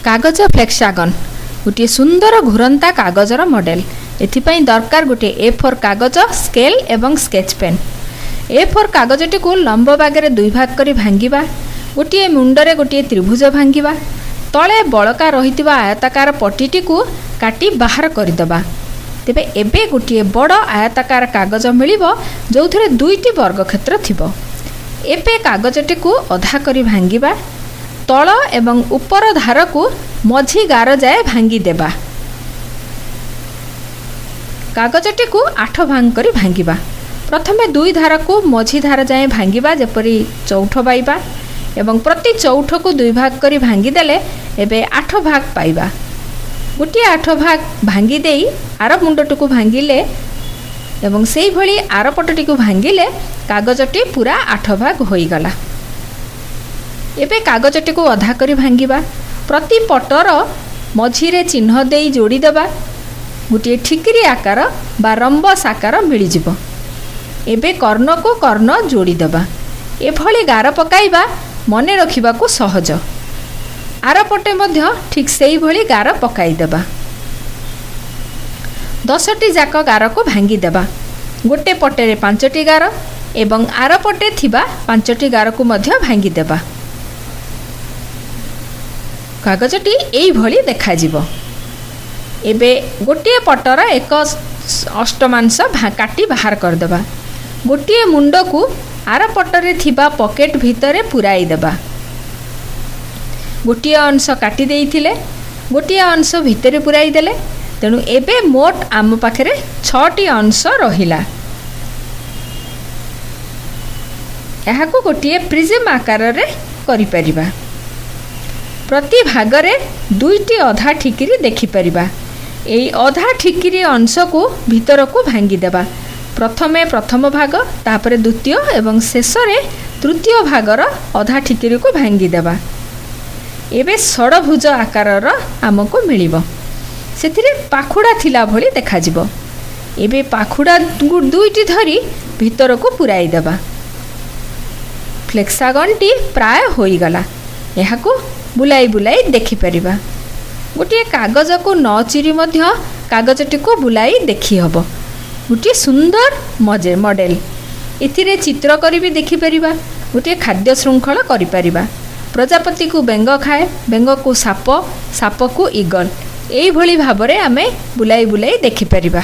कागज फ्लेक्सागन गोटे सुंदर घूरंता कागजर मॉडल एथिपाई दरकार गोटे A4 कागज स्केल एवं स्केच पेन। A4 कागजटी को लंब भागे दुई भाग करी भांगिबा, गोटे मुंडरे गोटे त्रिभुज भांगिबा, तले बड़का रहितिबा आयताकार पट्टीटी को काटी बाहर करदबा। तेबे एबे गोटे बड़ आयताकार कागज मिलिबो जोथिरे दुईटी वर्गक्षेत्र थिबो। एबे कागजटी को अधा करी भांगिबा, तल एवं ऊपर धार को मझी गार जाए भांगी देबा। कागजटी को 8 भांग करी भांगिबा। प्रथमे दुई धार को मझी धार जाए भांगिबा जेपरी चौठ पाइबा एवं प्रति चौठ को दुई भाग करी भांगी देले एबे 8 भाग पाइबा। गोटे 8 भाग भांगी देई आर मुंडटी को भांगिले एवं सेई भली आर पटटी को भांगिले कागजटी पूरा 8 भाग होई गला। एबे कागजटी को अधा करी भांगिबा, प्रति पटर मझीरे चिन्ह देई जोड़ी देबा, गोटे ठिकरी आकार बा रंबस आकार मिली जिवो। एबे कर्ण को कर्ण जोड़ी देबा। एभली गार पकाइबा मने रखिबा को सहज। आर पटे मध्य ठीक सेई भली गार पकाई देबा। 10टी जाक गार को भांगी देबा। गोटे पटेरे 5टी गार एवं आर पटे थिबा 5टी गार को मध्य भांगी देबा। कागजटी एई भली देखा जिवो। एबे गोटे पटर एक अष्टमांश काटी बाहर कर देबा। गोटे मुंड को आर पटरे थिबा पॉकेट भितरे पुराई देबा। गोटे अंश काटी देइथिले गोटे अंश भितरे पुराई देले, तेणु एबे मोट आम पाखरे 6टी अंश रहिला। एहाको गोटे प्रिज्म आकार रे करि परिबा। प्रति भागरे 2टी अधा ठिकिरी देखि परिबा। एई अधा ठिकिरी अंश को भीतर को भांगी देबा। प्रथमे प्रथम भाग, तापरे द्वितीय एवं शेषरे तृतीय भागर अधा ठिकिरी को भांगी देबा। एबे षडभुज आकारर आमको मिलिबो। सेथिरे पाखुड़ा थिला भली देखा जिवो। एबे पाखुड़ा 2टी धरी भीतर को पुराई देबा। फ्लेक्सागनटी प्राय होई गला। एहाको बुलाई बुलाई देखि परिबा। गोटे कागज को न चिरी मध्य कागजटी को बुलाई देखि हबो। गोटे सुंदर मॉडल एथिरे चित्र करी भी देखि परिबा। गोटे खाद्य श्रृंखला करि परिबा। प्रजापति को बेंग खाए, बेंग को साप, साप को ईगल, एई भली भाबरे आमे बुलाई बुलाई देखि परिबा।